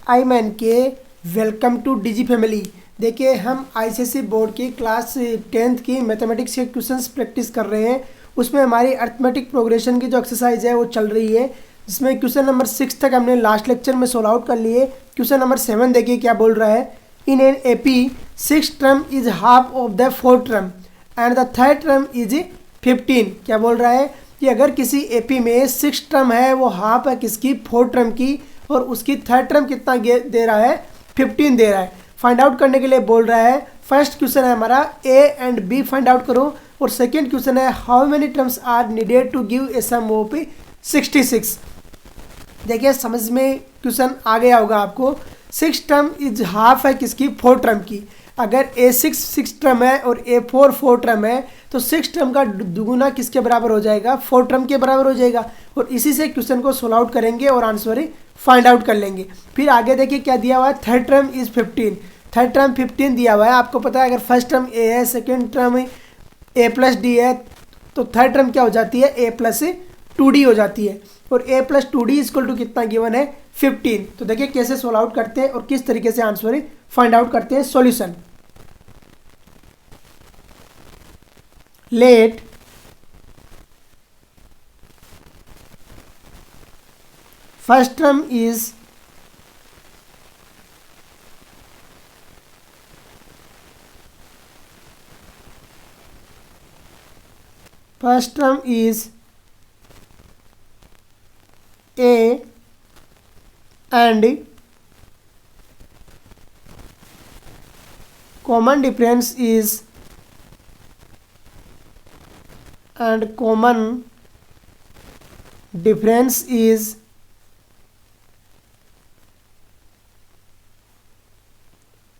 I man के welcome to digi family. देखिए हम आईसीएसई बोर्ड की क्लास 10th की मैथमेटिक्स के क्वेश्चंस प्रैक्टिस कर रहे हैं। उसमें हमारी अर्थमेटिक प्रोग्रेशन की जो एक्सरसाइज है वो चल रही है, जिसमें क्वेश्चन नंबर 6 तक हमने लास्ट लेक्चर में सोल्व आउट कर लिए। क्वेश्चन नंबर 7 देखिए क्या बोल रहा है। In an AP 6 term is half of the 4 term and the third term is 15। क्या बोल रहा है कि अगर किसी एपी में 6 टर्म है वो हाफ है किसकी, 4 टर्म की, और उसकी थर्ड टर्म कितना दे रहा है, 15 दे रहा है। फाइंड आउट करने के लिए बोल रहा है। फर्स्ट क्वेश्चन है हमारा A and B find out करो, और सेकेंड क्वेश्चन है how many terms are needed to give a sum of 66। देखिए समझ में क्वेश्चन आ गया होगा आपको। 6 टर्म इज हाफ है किसकी, 4 टर्म की। अगर A6 6 टर्म है और A4 4 टर्म है तो 6 टर्म का दुगुना किसके बराबर हो जाएगा, 4 टर्म के बराबर हो जाएगा। और इसी से क्वेश्चन को सोल्व आउट करेंगे और आंसर फाइंड आउट कर लेंगे। फिर आगे देखिए क्या दिया हुआ है, third term is 15। Third term 15 दिया हुआ है। आपको पता है अगर फर्स्ट टर्म A है, सेकेंड टर्म A+D है, तो थर्ड टर्म क्या हो जाती है, A+2D हो जाती है। और A+2D इक्वल टू कितना गिवन है, 15। तो देखिए कैसे सोल्व आउट करते हैं और किस तरीके से आंसर फाइंड आउट करते हैं। Solution, let first term is A and common difference is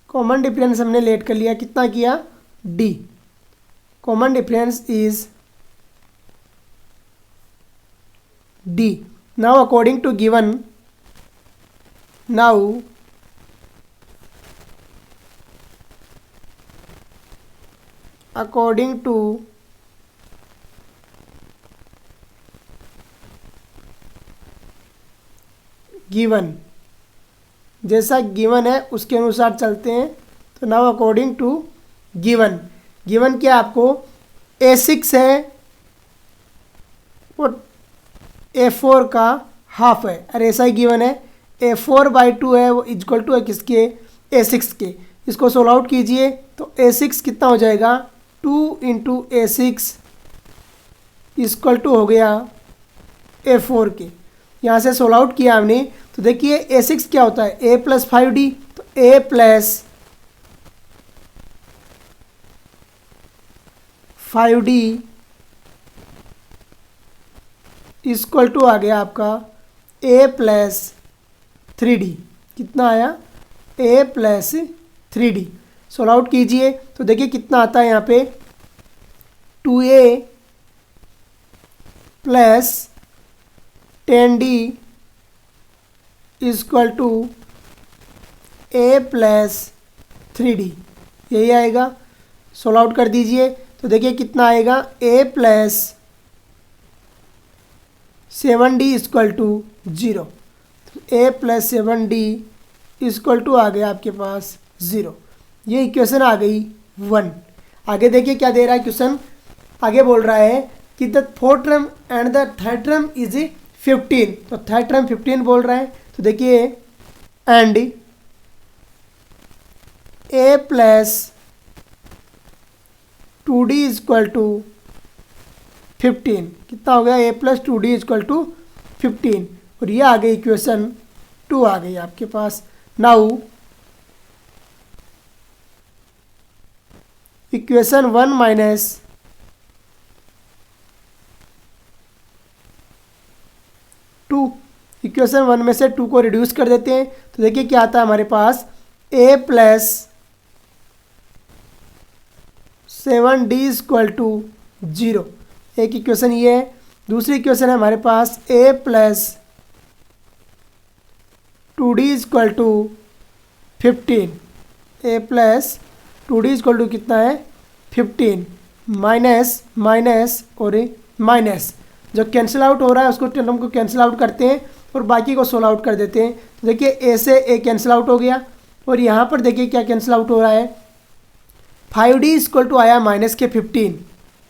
common difference हमने लेट कर लिया, कितना किया, D। Common difference is D। Now according to given, according to given, जैसा गिवन है उसके अनुसार चलते हैं। तो now according to given, given क्या आपको, A6 है और A4 का हाफ है। अरे ऐसा ही गिवन है, A4/2 है वो इक्वल टू है किसके, A6 के। इसको सोल्व आउट कीजिए तो A6 कितना हो जाएगा, 2 × A6 इक्वल टू हो गया A4 के। यहाँ से सोल्व आउट किया हमने तो देखिए A6 क्या होता है, A+5D, तो A+5D इक्वल टू आ गया आपका A+3D। कितना आया, A+3D। सोल्व आउट कीजिए तो देखिए कितना आता है यहाँ पे, 2A + 10D equal to A+3D, यही आएगा। सोल्व आउट कर दीजिए तो देखिए कितना आएगा, A+7D equal to 0। A+7D equal to आ गया आपके पास 0। ये इक्वेशन आ गई 1। आगे देखिए क्या दे रहा है क्वेश्चन। आगे बोल रहा है कि the 4th term and the third term is 15। तो थर्ड टर्म 15 बोल रहा है। तो देखिए एंड A+2D इक्वल टू 15। कितना हो गया, A+2D इक्वल टू 15। और ये आ गई इक्वेशन 2 आ गई आपके पास। नाउ इक्वेशन 1 माइनस इक्वेशन 1 में से 2 को रिड्यूस कर देते हैं तो देखिए क्या आता है हमारे पास, A+7D इक्वल टू 0। एक इक्वेशन ये है। दूसरी इक्वेशन है हमारे पास A+2D equal to 15। A+2D equal to कितना है, 15। माइनस माइनस और माइनस जो कैंसिल आउट हो रहा है उसको टर्म को कैंसिल आउट करते हैं। और बाकी को सोल्व आउट कर देते हैं। तो देखिए ए से ए कैंसिल आउट हो गया और यहाँ पर देखिए क्या कैंसिल आउट हो रहा है, 5D इक्वल टू आया माइनस के 15,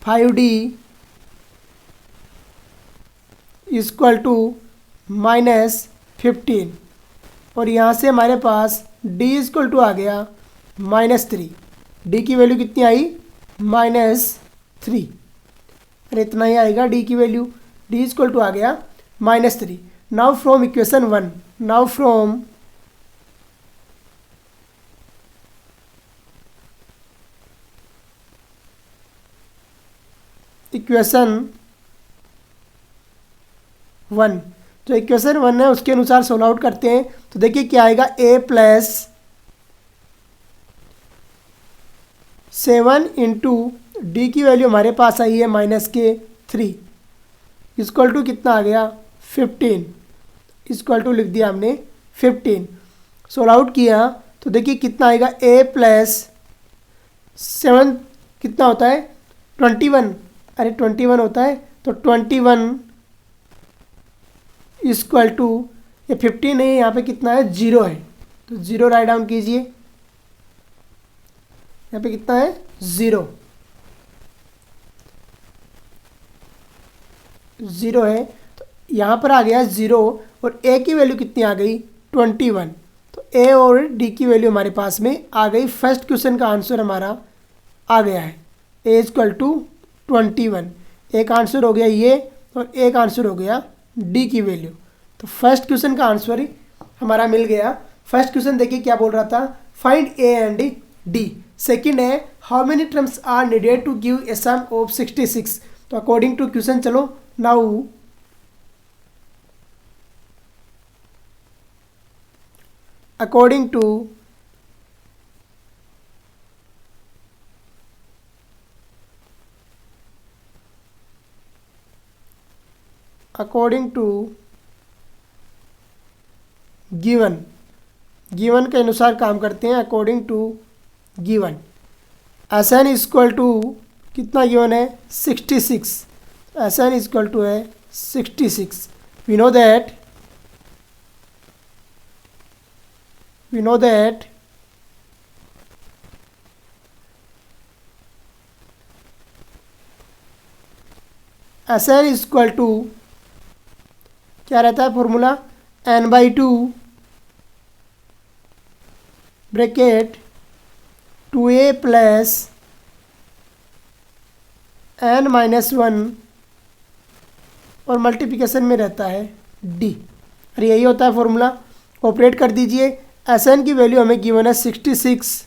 5D इक्वल टू माइनस 15 और यहाँ से हमारे पास D इक्वल टू आ गया -3। D की वैल्यू कितनी आई, -3। अरे इतना ही आएगा D की वैल्यू, D इक्वल टू आ गया -3। Now from equation 1, now from equation 1, जो इक्वेशन 1 है उसके अनुसार सोल्व आउट करते हैं। तो देखिए क्या आएगा, a प्लस 7 इंटू डी की वैल्यू हमारे पास आई है -3 इक्वल टू कितना आ गया 15, इक्वल टू लिख दिया हमने 15। सोल्व आउट किया तो देखिए कितना आएगा, a प्लस 7 कितना होता है 21, अरे 21 होता है, तो 21 इक्वल टू, ये 15 नहीं, यहाँ पे कितना है 0 है, तो 0 राइट डाउन कीजिए। यहाँ पे कितना है 0 है, तो यहाँ पर आ गया 0 और a की वैल्यू कितनी आ गई 21, तो a और d की वैल्यू हमारे पास में आ गई। फर्स्ट क्वेश्चन का आंसर हमारा आ गया है a इक्वल टू 21। एक आंसर हो गया ये और एक आंसर हो गया d की वैल्यू। तो फर्स्ट क्वेश्चन का आंसर ही हमारा मिल गया। फर्स्ट क्वेश्चन देखिए क्या बोल रहा था, find a and d। Second है how many terms are needed to give a sum of 66। तो अकॉर्डिंग टू क्वेश्चन चलो नाउ according to गिवन के अनुसार काम करते हैं। According to given S N equal to कितना गिवन है 66, एस एन इक्वल टू है 66। We know that S N equal to क्या रहता है formula, n/2 bracket 2a plus n-1 और मल्टीप्लिकेशन में रहता है d। और यही होता है फॉर्मूला। ऑपरेट कर दीजिए। एस एन की वैल्यू हमें गिवन है 66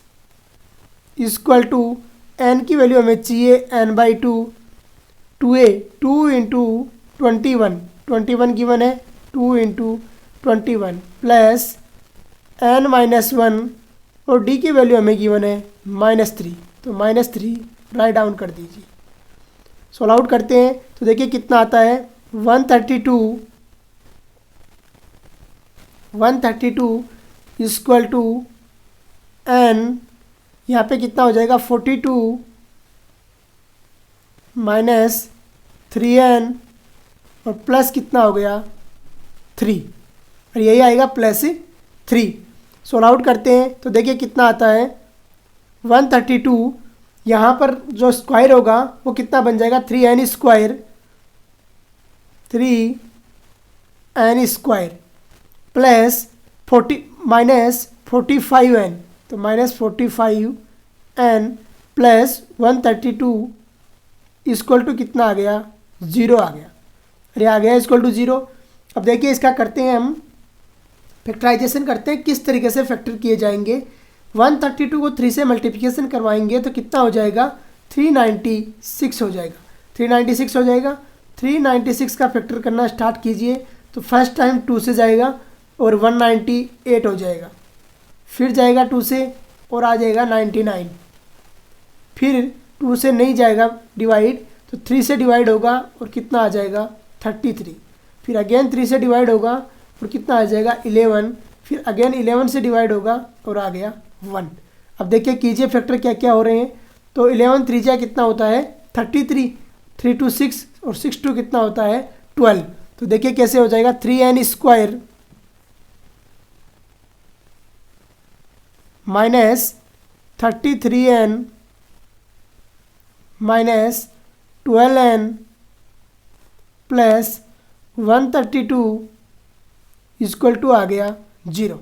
इक्वल टू n की वैल्यू हमें चाहिए n/2, 2a 2 इंटू 21 गिवन है 2 इंटू 21 प्लस n-1 और d की वैल्यू हमें गिवन है -3, तो -3 राइट डाउन कर दीजिए। सोल्व आउट करते हैं तो देखिए कितना आता है 132 इक्वल टू n, यहाँ पे कितना हो जाएगा 42 माइनस 3n और प्लस कितना हो गया 3, और यही आएगा +3। सोल्व आउट करते हैं तो देखिए कितना आता है 132, यहाँ पर जो स्क्वायर होगा वो कितना बन जाएगा 3n स्क्वायर प्लस 45n, तो -45n प्लस 132 इक्वल टू कितना आ गया 0 आ गया। अरे आ गया इक्वल टू 0। अब देखिए इसका करते हैं हम फैक्टराइजेशन करते हैं, किस तरीके से फैक्टर किए जाएंगे। 132 को 3 से मल्टीप्लिकेशन करवाएंगे तो कितना हो जाएगा 396 हो जाएगा, 396 हो जाएगा। 396 का फैक्टर करना स्टार्ट कीजिए तो फर्स्ट टाइम 2 से जाएगा और 198 हो जाएगा, फिर जाएगा 2 से और आ जाएगा 99, फिर 2 से नहीं जाएगा डिवाइड तो 3 से डिवाइड होगा और कितना आ जाएगा 33, फिर अगेन 3 से डिवाइड होगा और कितना आ जाएगा 11, फिर अगेन 11 से डिवाइड होगा और आ गया 1। अब देखिए कीजिए फैक्टर क्या क्या हो रहे हैं। तो 11 3 कितना होता है 33, 3 2 6 और 6 2 कितना होता है 12, तो देखिए कैसे हो जाएगा, 3n² minus 33n minus 12n plus 132 equal to आ गया 0।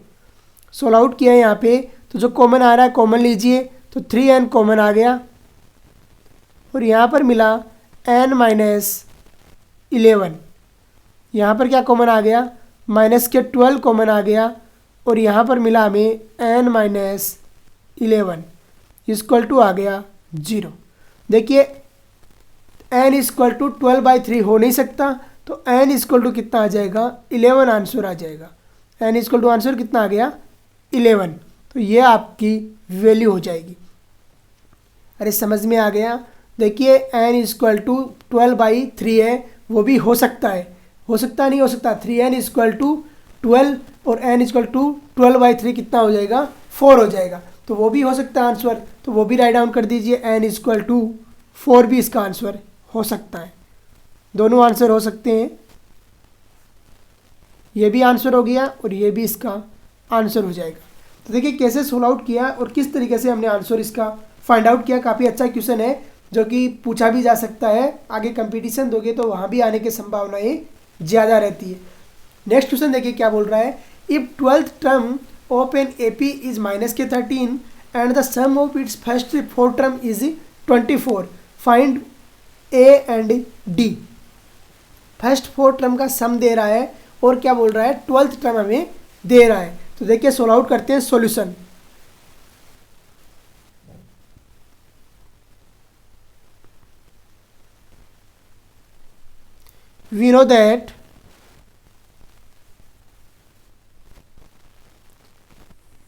सोल्व आउट किया है यहाँ पे, तो जो कॉमन आ रहा है कॉमन लीजिए, तो 3n कॉमन आ गया और यहाँ पर मिला n माइनस 11। यहाँ पर क्या कॉमन आ गया, माइनस के 12 कॉमन आ गया और यहाँ पर मिला हमें n माइनस 11 इक्वल टू आ गया 0। देखिए n इक्वल टू 12/3 हो नहीं सकता, तो n इक्वल टू कितना आ जाएगा, 11 आंसर आ जाएगा। n इक्वल टू आंसर कितना आ गया, 11। तो ये आपकी वैल्यू हो जाएगी। अरे समझ में आ गया। देखिए n इक्वल टू 12/3 है, वो भी हो सकता है, हो सकता नहीं हो सकता, 3n इक्वल टू 12 और n इक्वल टू 12/3 कितना हो जाएगा, 4 हो जाएगा। तो वो भी हो सकता है आंसर, तो वो भी राइट डाउन कर दीजिए, n इक्वल टू 4 भी इसका आंसर हो सकता है। दोनों आंसर हो सकते हैं, ये भी आंसर हो गया और ये भी इसका आंसर हो जाएगा। तो देखिए कैसे सोल्व आउट किया और किस तरीके से हमने आंसर इसका फाइंड आउट किया। काफ़ी अच्छा क्वेश्चन है जो कि पूछा भी जा सकता है, आगे कंपटीशन दोगे तो वहाँ भी आने की संभावनाएं ज़्यादा रहती है। नेक्स्ट क्वेश्चन देखिए क्या बोल रहा है, if 12th term of an AP is -13 and the sum of its first 4 term is 24, find A and D। First 4 term का सम दे रहा है और क्या बोल रहा है, 12th टर्म हमें दे रहा है। तो देखिए सोल्व आउट करते हैं solution. we know that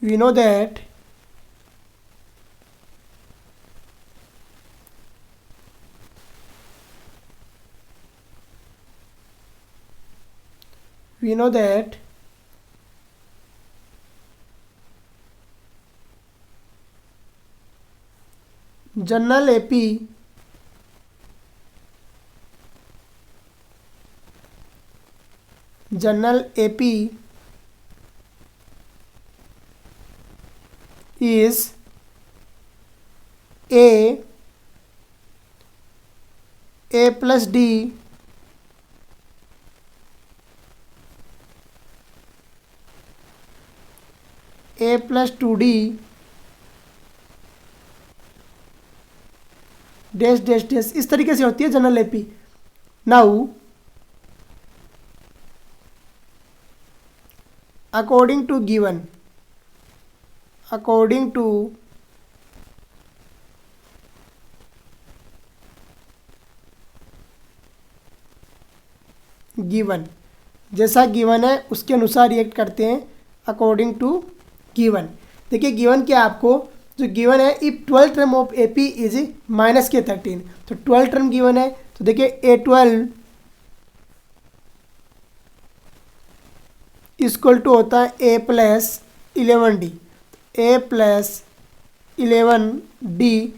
we know that we know that general AP is A plus D A plus 2D dash dash dash, इस तरीके से होती है general AP. Now according to given जैसा गिवन है उसके अनुसार रिएक्ट करते हैं, अकॉर्डिंग टू गिवन। देखिए गिवन क्या आपको जो गिवन है, if 12 term of AP is -13, तो 12 टर्म गिवन है। तो देखिए A12 इक्वल टू होता है A plus 11D। A plus 11D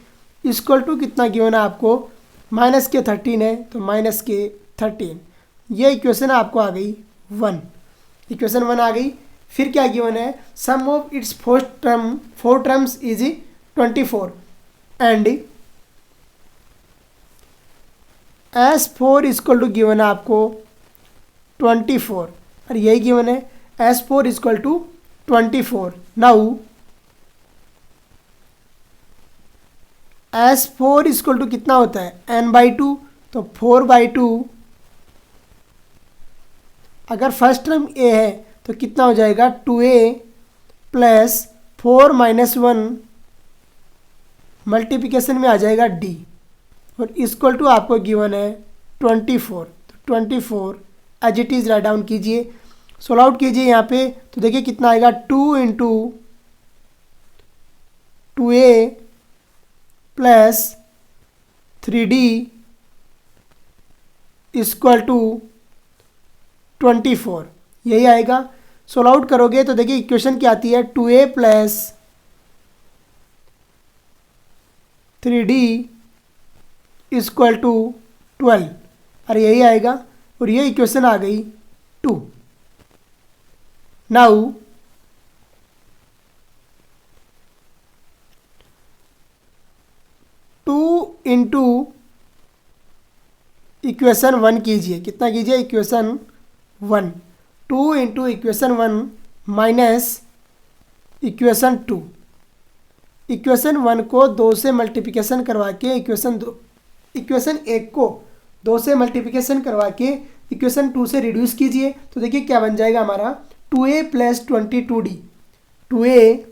equal to कितना गिवन है आपको, -13 है, तो -13। ये इक्वेशन आपको आ गई 1, इक्वेशन 1 आ गई। फिर क्या गिवन है, sum of its 4 terms is 24 and S4 equal to given है आपको 24, और यही गिवन है S4 equal to 24। Now S4 equal to कितना होता है, n/2, तो 4/2। अगर फर्स्ट टर्म A है तो कितना हो जाएगा, 2A प्लस 4 - 1 मल्टीप्लिकेशन में आ जाएगा D, और इक्वल टू आपको गिवन है 24। तो 24 as it is write down कीजिए, सोल्व आउट कीजिए यहाँ पे। तो देखिए कितना आएगा, 2 × 2A plus 3D equal to 24, यही आएगा। सोल्व आउट करोगे तो देखिए इक्वेशन क्या आती है, 2A plus 3D equal to 12, और यही आएगा। और ये इक्वेशन आ गई 2। नाउ इंटू इक्वेशन 1 कीजिए, कितना कीजिए, equation 1, 2 into equation 1 minus equation 2। Equation 1 को 2 से मल्टीप्लिकेशन करवा के इक्वेशन 1 को 2 से मल्टीप्लिकेशन करवा के इक्वेशन 2 से रिड्यूस कीजिए, तो देखिए क्या बन जाएगा हमारा 2a plus 22d, 2a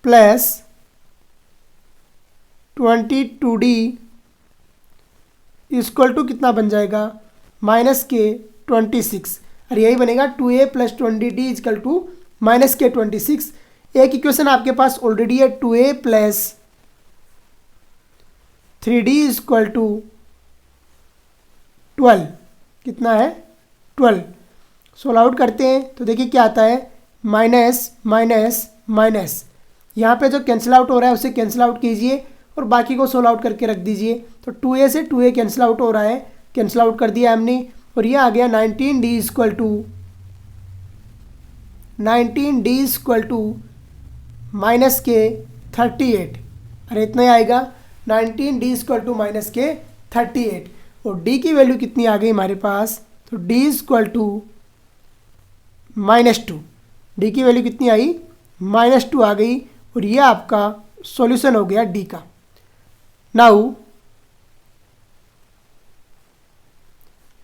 plus 22d equal to कितना बन जाएगा, माइनस के 26। और यही बनेगा 2a plus 20d equal to minus के 26। एक इक्वेशन आपके पास ऑलरेडी है 2a plus 3d equal to 12, कितना है 12। सोल्व आउट करते हैं तो देखिए क्या आता है, माइनस माइनस माइनस, यहाँ पे जो कैंसिल आउट हो रहा है उसे कैंसिल आउट कीजिए और बाकी को सोल्व आउट करके रख दीजिए। तो 2a से 2a कैंसिल आउट हो रहा है, कैंसिल आउट कर दिया हमने, और ये आ गया 19d इक्वल टू माइनस के 38। अरे इतना ही आएगा, 19d इक्वल टू माइनस के 38। और d की वैल्यू कितनी आ गई हमारे पास, तो d इक्वल टू -2, d की वैल्यू कितनी आई, -2 आ गई। और ये आपका सॉल्यूशन हो गया d का। Now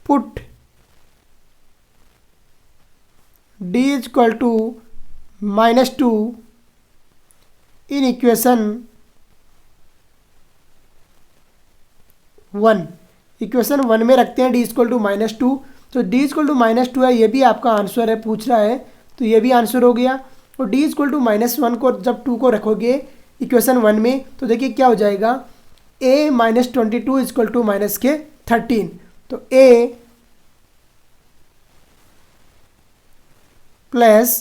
put d equal to -2 in equation 1। Equation 1 में रखते हैं d इक्वल टू -2, तो d इक्वल टू -2 है, ये भी आपका आंसर है, पूछ रहा है, तो ये भी आंसर हो गया। और d इक्वल टू -1 को जब 2 को रखोगे इक्वेशन 1 में, तो देखिए क्या हो जाएगा, a minus 22 equal to minus के 13। तो a प्लस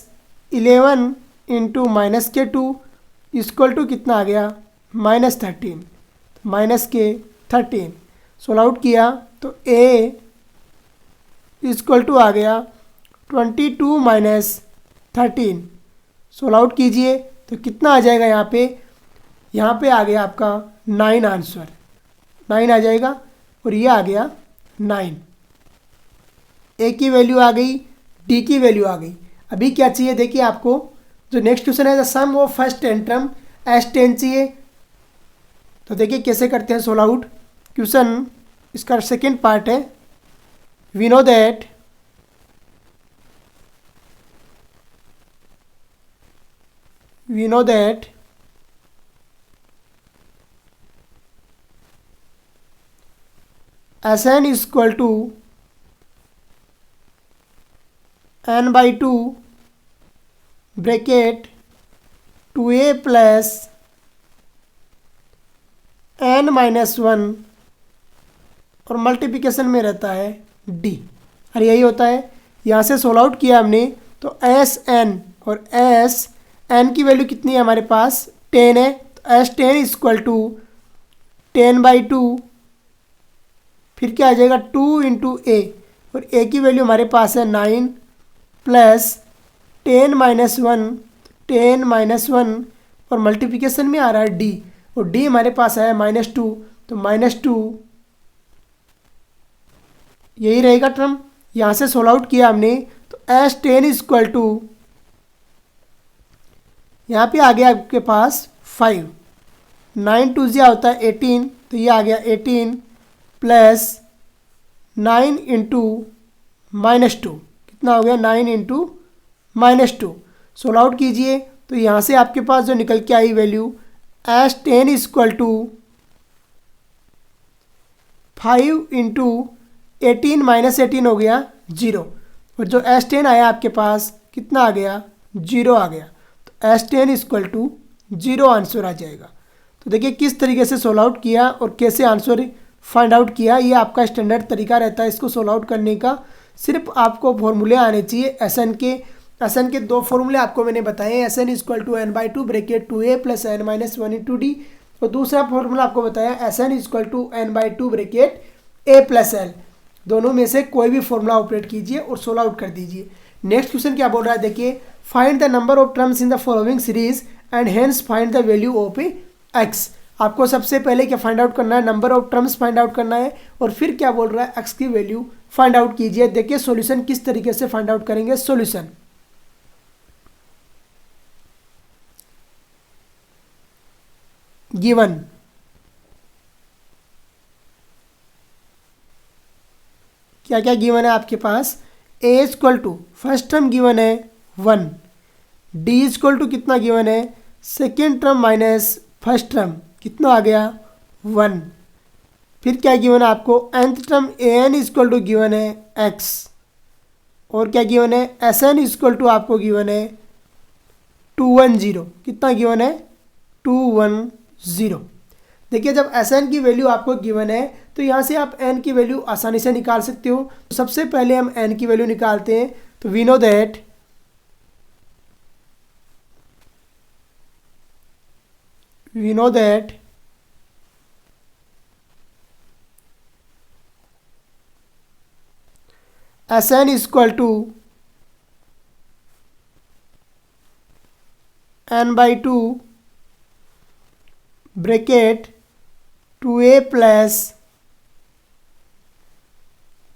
11 इंटू माइनस के 2 इक्वल टू कितना आ गया, -13, माइनस के 13। सोल्व आउट किया तो a इक्वल टू आ गया 22 माइनस 13। सोल्व आउट कीजिए तो कितना आ जाएगा, यहाँ पे आ गया आपका 9 आंसर, 9 आ जाएगा। और ये आ गया 9, a की वैल्यू आ गई, d की वैल्यू आ गई। अभी क्या चाहिए देखिए आपको, जो नेक्स्ट क्वेश्चन है the sum of first 10 term as 10 चाहिए। तो देखिए कैसे करते हैं सोल्व आउट। क्वेश्चन इसका सेकेंड पार्ट है, we know that Sn is equal to n by 2 bracket 2a plus n minus 1 और मल्टीप्लिकेशन में रहता है d। अरे यही होता है, यहाँ से सोल्व आउट किया हमने तो Sn और Sn की वैल्यू कितनी है हमारे पास, 10 है, तो S10 इक्वल टू 10 बाई 2, फिर क्या आ जाएगा 2 इंटू ए, और a की वैल्यू हमारे पास है 9 प्लस 10 माइनस 1, 10 माइनस 1 और मल्टीप्लिकेशन में आ रहा है d, और d हमारे पास आया -2, तो -2 यही रहेगा टर्म। यहाँ से सोल्व आउट किया हमने तो S10 इक्वल टू, यहाँ पे आ गया आपके पास 5, 9 2 ज़्या होता है 18, तो ये आ गया 18 प्लस 9 इंटू -2, कितना हो गया 9 इंटू -2। सोल्व आउट कीजिए तो यहाँ से आपके पास जो निकल के आई value S10 equal to 5 into 18 minus 18 हो गया 0, और जो S10 आया आपके पास कितना आ गया, 0 आ गया। तो S10 इक्वल टू 0 आंसर आ जाएगा। तो देखिए किस तरीके से सोल्व आउट किया और कैसे आंसर फाइंड आउट किया, ये आपका स्टैंडर्ड तरीका रहता है इसको सोल्व आउट करने का। सिर्फ आपको फॉर्मूले आने चाहिए एस एन के 2 फॉर्मूले आपको मैंने बताए, Sn equal to n by 2 bracket 2a plus n minus 1 into D. और दूसरा फॉर्मूला आपको बताया S N equal to N by two bracket A plus L, दोनों में से कोई भी फॉर्मूला ऑपरेट कीजिए और सोल्व आउट कर दीजिए। नेक्स्ट क्वेश्चन क्या बोल रहा है देखिए, find the number of terms in the following series and hence find the value of x. आपको सबसे पहले क्या फाइंड आउट करना है, number of terms find out करना है और फिर क्या बोल रहा है एक्स की वैल्यू फाइंड आउट कीजिए। देखिए सॉल्यूशन किस तरीके से फाइंड आउट करेंगे। सॉल्यूशन गिवन क्या क्या गिवन है आपके पास, A equal to first term given है 1, डी इक्वल टू कितना गिवन है second term minus first term कितना आ गया 1, फिर क्या गिवन है आपको nth term A N equal to given है एक्स, और क्या गिवन है एस एन इक्वल टू आपको गिवन है 210, कितना गिवन है 210। देखिए जब एस एन की वैल्यू आपको गिवन है तो यहाँ से आप एन की वैल्यू आसानी से निकाल सकते हो। तो सबसे पहले हम एन की वैल्यू निकालते हैं, तो we know that S N equal to N by two bracket 2a plus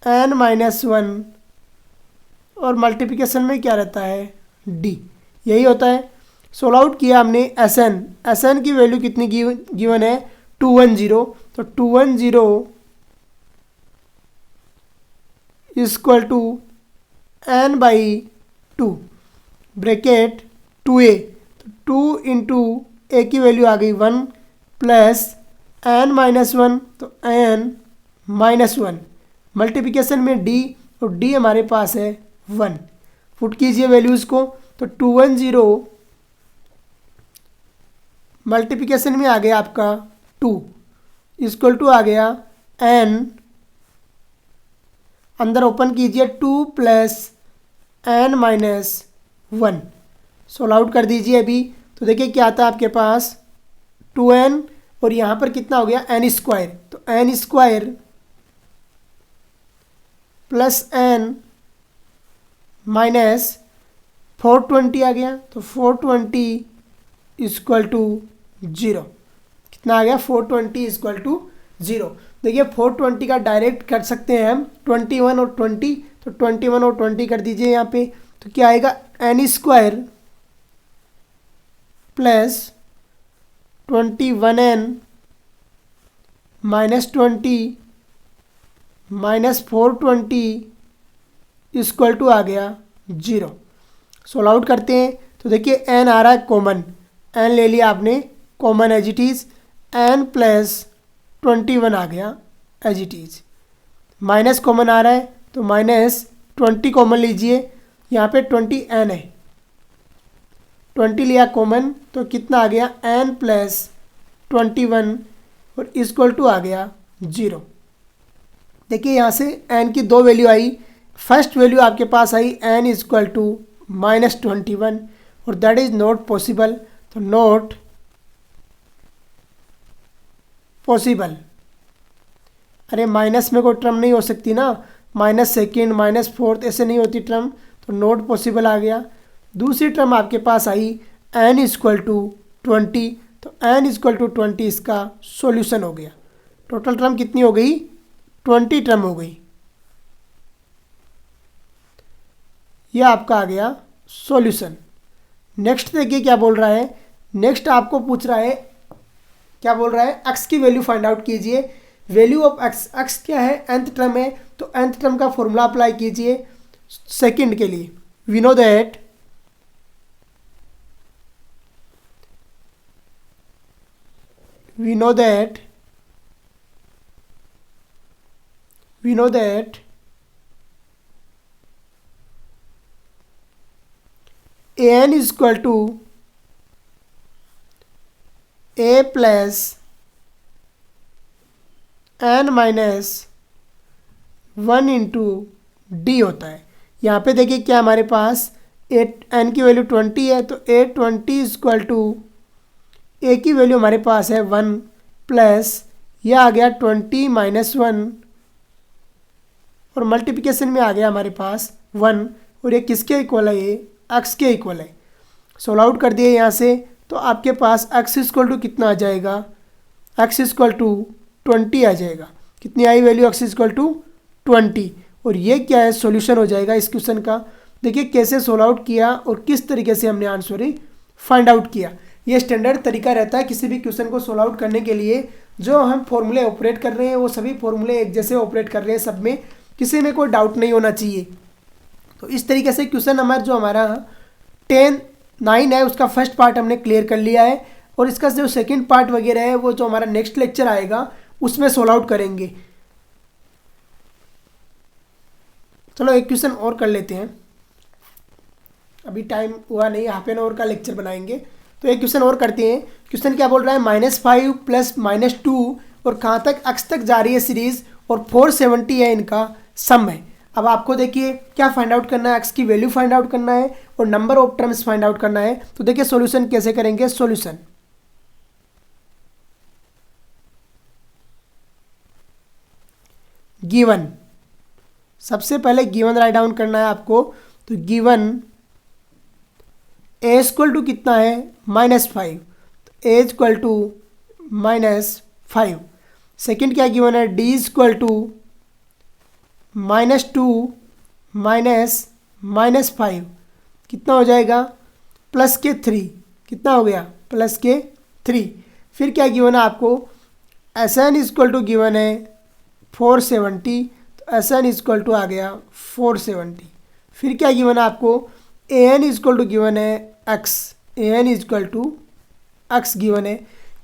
n minus 1 और मल्टीप्लिकेशन में क्या रहता है d, यही होता है। सोल्व आउट किया हमने एस एन की वैल्यू कितनी गिवन है 210, तो 210 equal to n by two bracket 2a, तो 2 इंटू ए की वैल्यू आ गई 1 प्लस n माइनस 1, तो n माइनस 1 मल्टीप्लिकेशन में d, और d हमारे पास है 1। पुट कीजिए वैल्यूज़ को, तो 210 मल्टीप्लिकेशन में आ गया आपका 2 इक्वल टू आ गया n, अंदर ओपन कीजिए 2 plus n minus 1, solve out कर दीजिए अभी। तो देखिए क्या आता है आपके पास 2n और यहाँ पर कितना हो गया n स्क्वायर, तो n square plus n minus 420 आ गया, तो 420 इक्वल टू 0, कितना आ गया 420 इक्वल टू 0। देखिए 420 का डायरेक्ट कर सकते हैं हम 21 और 20, तो 21 और 20 कर दीजिए यहाँ पे, तो क्या आएगा n square plus 21n minus 20 minus 420 equal to आ गया 0। सोल्व आउट करते हैं, तो देखिए n आ रहा है कॉमन, n ले लिया आपने common as it is, n plus 21 आ गया as it is, minus common आ रहा है तो माइनस 20 कॉमन लीजिए, यहाँ पे 20n है, 20 लिया कॉमन तो कितना आ गया n प्लस 21 और इक्वल टू आ गया 0। देखिए यहाँ से n की दो वैल्यू आई, फर्स्ट वैल्यू आपके पास आई n इक्वल टू माइनस 21 और दैट इज़ नॉट पॉसिबल, तो नॉट पॉसिबल। अरे माइनस में कोई टर्म नहीं हो सकती ना, माइनस सेकेंड माइनस फोर्थ ऐसे नहीं होती टर्म, तो नॉट पॉसिबल आ गया। दूसरी टर्म आपके पास आई n इक्वल टू 20, तो n इक्वल टू 20 इसका सॉल्यूशन हो गया। टोटल टर्म कितनी हो गई 20 टर्म हो गई, यह आपका आ गया सॉल्यूशन। नेक्स्ट देखिए क्या बोल रहा है, नेक्स्ट आपको पूछ रहा है, क्या बोल रहा है x की वैल्यू फाइंड आउट कीजिए। वैल्यू ऑफ x, x क्या है nth टर्म है, तो nth टर्म का फॉर्मूला अप्लाई कीजिए सेकंड के लिए। We know that an is equal to a plus n minus 1 into D होता है। यहाँ पे देखिए क्या हमारे पास n की वैल्यू 20 है, तो a20 इक्वल टू ए की वैल्यू हमारे पास है 1 प्लस यह आ गया 20 माइनस 1 और मल्टीप्लिकेशन में आ गया हमारे पास 1 और ये किसके इक्वल है, ये x के इक्वल है। सोल्व आउट कर दिए यहाँ से तो आपके पास x इक्वल टू कितना आ जाएगा, x इक्वल टू 20 आ जाएगा। कितनी I value, x equal to 20। और ये क्या है, सॉल्यूशन हो जाएगा इस क्वेश्चन का। देखिए कैसे सोल्व आउट किया और किस तरीके से हमने आंसर ही फाइंड आउट किया। ये स्टैंडर्ड तरीका रहता है किसी भी क्वेश्चन को सोल्व आउट करने के लिए। जो हम फॉर्मूले ऑपरेट कर रहे हैं वो सभी फॉर्मूले एक जैसे ऑपरेट कर रहे हैं, सब में किसी में कोई डाउट नहीं होना चाहिए। तो इस तरीके से क्वेश्चन नंबर जो हमारा 9 है उसका फर्स्ट पार्ट हमने क्लियर कर लिया है और इसका जो सेकंड पार्ट वगैरह है वो जो हमारा नेक्स्ट लेक्चर आएगा उसमें सोल्व आउट करेंगे। चलो एक क्वेश्चन और कर लेते हैं, अभी टाइम हुआ नहीं, हाफ एन आवर का लेक्चर बनाएंगे। तो एक क्वेश्चन और करते हैं। क्वेश्चन क्या बोल रहा है, -5 प्लस -2 और कहाँ तक x तक जा रही है सीरीज और 470 है इनका सम है। अब आपको देखिए क्या फाइंड आउट करना है, x की वैल्यू फाइंड आउट करना है और number of terms find out करना है। तो देखिए सॉल्यूशन कैसे करेंगे। सॉल्यूशन गिवन, सबसे पहले गिवन राइट डाउन करना है आपको। तो गिवन ए इक्वल टू कितना है, -5, तो ए इक्वल टू -5। सेकेंड क्या गिवन है, डी इक्वल टू -2 -5 कितना हो जाएगा, +3 कितना हो गया, +3। फिर क्या गिवन है आपको, S N equal to given है 470, तो एस एन इक्वल टू आ गया 470। फिर क्या गिवन है आपको, A N equal to given है x, A N equal to x given है।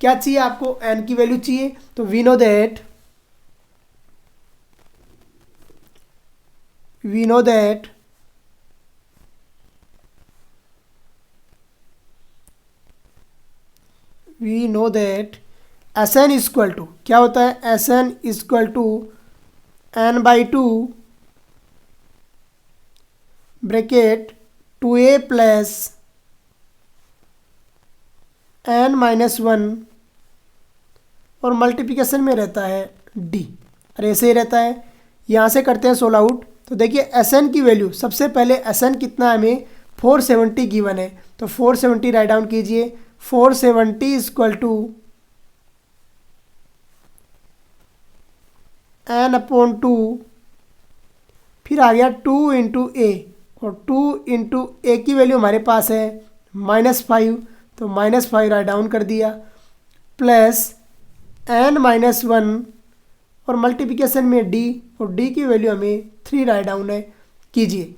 क्या चाहिए आपको, n की वैल्यू चाहिए। तो we know that S N equal to क्या होता है, S N equal to n/2 bracket 2a plus n-1 और मल्टीप्लिकेशन में रहता है d। अरे ऐसे ही रहता है। यहाँ से करते हैं सोल्व आउट। तो देखिए एस एन की वैल्यू, सबसे पहले एस एन कितना हमें 470 गिवन है, तो 470 राइट डाउन कीजिए। 470 इक्वल टू n/2, फिर आ गया 2 इंटू ए और 2 इंटू ए की वैल्यू हमारे पास है -5, तो -5 राइट डाउन कर दिया, प्लस n-1 और मल्टीप्लिकेशन में d और d की वैल्यू हमें 3 राइट डाउन है। कीजिए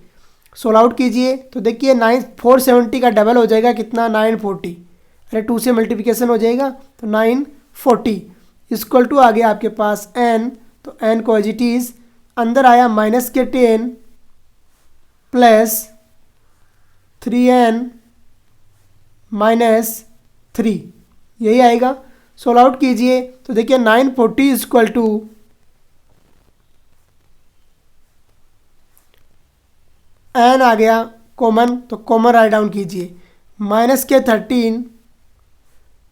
सोल्व आउट कीजिए। तो देखिए 470 का डबल हो जाएगा कितना, 940। अरे 2 से मल्टीप्लिकेशन हो जाएगा तो 940 इक्वल टू आ गया आपके पास n, तो n को एज इट इज अंदर आया -10 प्लस 3n -3, यही आएगा। सोल्व आउट कीजिए। तो देखिए 940 इक्वल टू n आ गया कॉमन, तो कॉमन राइट डाउन कीजिए। -13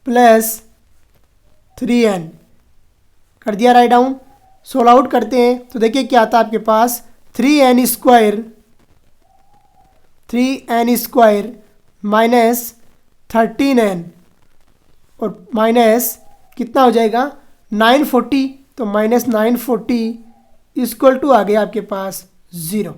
प्लस 3n कर दिया राइट डाउन। सोल्व आउट करते हैं तो देखिए क्या आता है आपके पास, 3n स्क्वायर -13n और माइनस कितना हो जाएगा 940, तो -940 इक्वल टू आ गया आपके पास 0।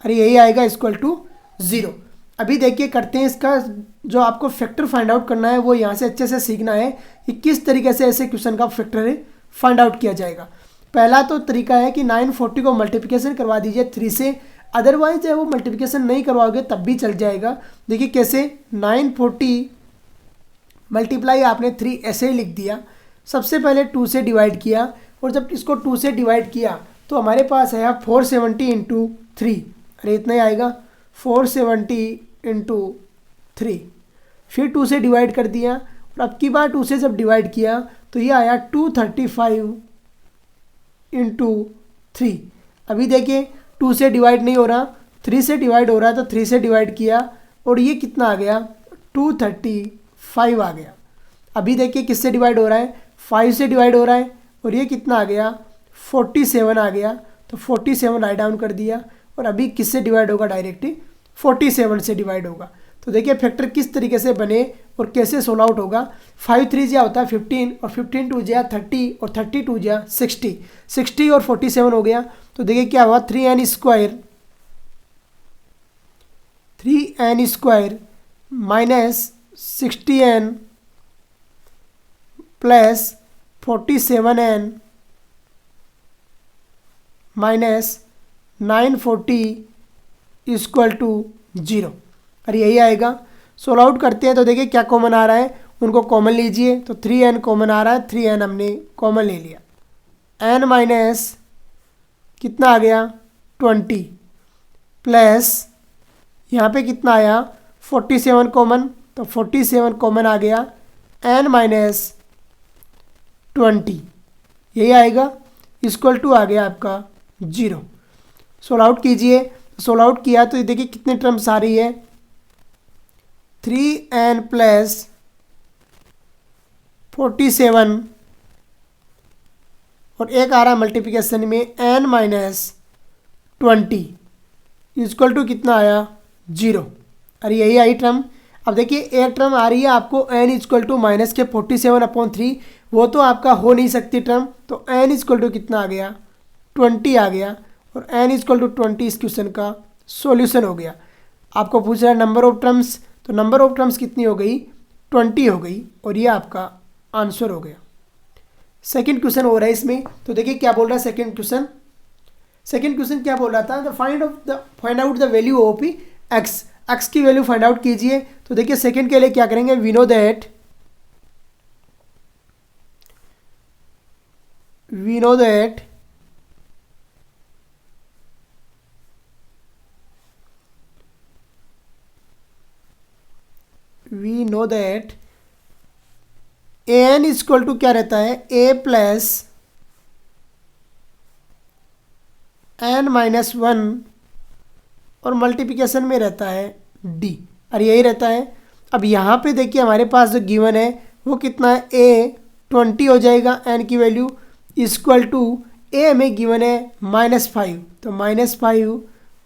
अरे यही आएगा इक्वल टू 0। अभी देखिए करते हैं इसका, जो आपको फैक्टर फाइंड आउट करना है वो यहाँ से अच्छे से सीखना है कि किस तरीके से ऐसे क्वेश्चन का फैक्टर फाइंड आउट किया जाएगा। पहला तो तरीका है कि 940 को मल्टीप्लिकेशन करवा दीजिए 3 से, अदरवाइज है वो मल्टीप्लिकेशन नहीं करवाओगे तब भी चल जाएगा। देखिए कैसे, 940 मल्टीप्लाई आपने 3 ऐसे ही लिख दिया। सबसे पहले 2 से डिवाइड किया और जब इसको 2 से डिवाइड किया तो हमारे पास है 470 इंटू 3, अरे इतना ही आएगा 470 इंटू 3। फिर 2 से डिवाइड कर दिया और अब की बार 2 से जब डिवाइड किया तो ये आया 235 इंटू 3। अभी देखिए 2 से डिवाइड नहीं हो रहा, 3 से डिवाइड हो रहा है, तो 3 से डिवाइड किया और ये कितना आ गया 235 आ गया। अभी देखिए किससे डिवाइड हो रहा है, 5 से डिवाइड हो रहा है, और ये कितना आ गया 47 आ गया, तो 47 राइट डाउन कर दिया, और अभी किससे डिवाइड होगा, डायरेक्टली 47 से डिवाइड होगा। तो देखिए फैक्टर किस तरीके से बने और कैसे सोल्व आउट होगा। 5 3 जा होता है 15, और 15 2 जा 30, और 30 2 जा 60, 60 और 47 हो गया। तो देखिए क्या हुआ, 3n square minus 60n plus 47n minus 940 equal to 0। और यही आएगा। सोल्व आउट करते हैं तो देखिए क्या कॉमन आ रहा है, उनको कॉमन लीजिए। तो 3n कॉमन आ रहा है, 3n हमने कॉमन ले लिया। n माइनस कितना आ गया 20 प्लस यहाँ पे कितना आया 47 कॉमन, तो 47 कॉमन आ गया, n माइनस 20 यही आएगा, इक्वल टू आ गया आपका 0। सोल्व आउट कीजिए। सोल्व आउट किया तो देखिए कितने टर्म्स आ रही है, 3n प्लस 47 और एक आ रहा है मल्टीप्लिकेशन में n माइनस 20 इक्वल टू कितना आया 0। अरे यही आई टर्म। अब देखिए एक टर्म आ रही है आपको n इक्वल टू माइनस के 47/3, वो तो आपका हो नहीं सकती टर्म, तो n इक्वल टू कितना आ गया 20 आ गया, और n इक्वल टू 20 इस क्वेश्चन का सॉल्यूशन हो गया। आपको पूछ रहा है नंबर ऑफ टर्म्स, तो नंबर ऑफ टर्म्स कितनी हो गई 20 हो गई, और ये आपका आंसर हो गया। सेकंड क्वेश्चन हो रहा है इसमें, तो देखिए क्या बोल रहा है सेकंड क्वेश्चन। सेकंड क्वेश्चन क्या बोल रहा था, find out the value of X की वैल्यू फाइंड आउट कीजिए। तो देखिए सेकंड के लिए क्या करेंगे, we know that an equal to क्या रहता है, a प्लस n माइनस 1 और मल्टीप्लिकेशन में रहता है d, और यही रहता है। अब यहाँ पे देखिए हमारे पास जो गिवन है वो कितना है, a 20 हो जाएगा n की वैल्यू, इक्वल टू a में गिवन है -5, तो -5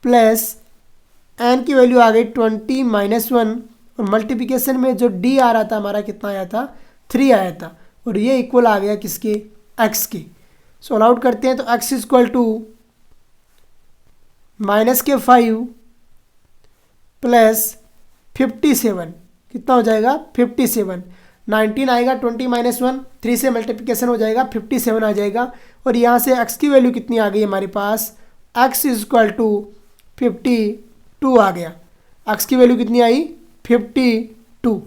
प्लस n की वैल्यू आ गई 20 माइनस 1, और मल्टीप्लिकेशन में जो d आ रहा था हमारा कितना आया था 3 आया था, और ये इक्वल आ गया किसके, x के। सोल्व आउट करते हैं तो x इक्वल टू -5 प्लस 57 कितना हो जाएगा 57, 19 आएगा, 20 माइनस 1 3 से मल्टीप्लिकेशन हो जाएगा 57 आ जाएगा, और यहाँ से x की वैल्यू कितनी आ गई हमारे पास, x इक्वल टू 52 आ गया। x की वैल्यू कितनी आई 52,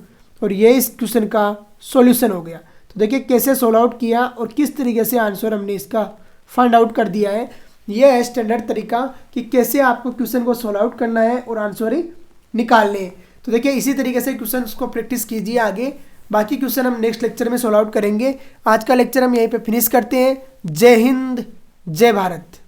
और ये इस क्वेश्चन का सॉल्यूशन हो गया। तो देखिए कैसे सोल्व आउट किया और किस तरीके से आंसर हमने इसका फाइंड आउट कर दिया है। ये है स्टैंडर्ड तरीका कि कैसे आपको क्वेश्चन को सोल्व आउट करना है और आंसर निकालने हैं। तो देखिए इसी तरीके से क्वेश्चन को प्रैक्टिस कीजिए आगे। बाकी क्वेश्चन हम नेक्स्ट लेक्चर में सोल्व आउट करेंगे। आज का लेक्चर हम यहीं पे फिनिश करते हैं। जय हिंद, जय भारत।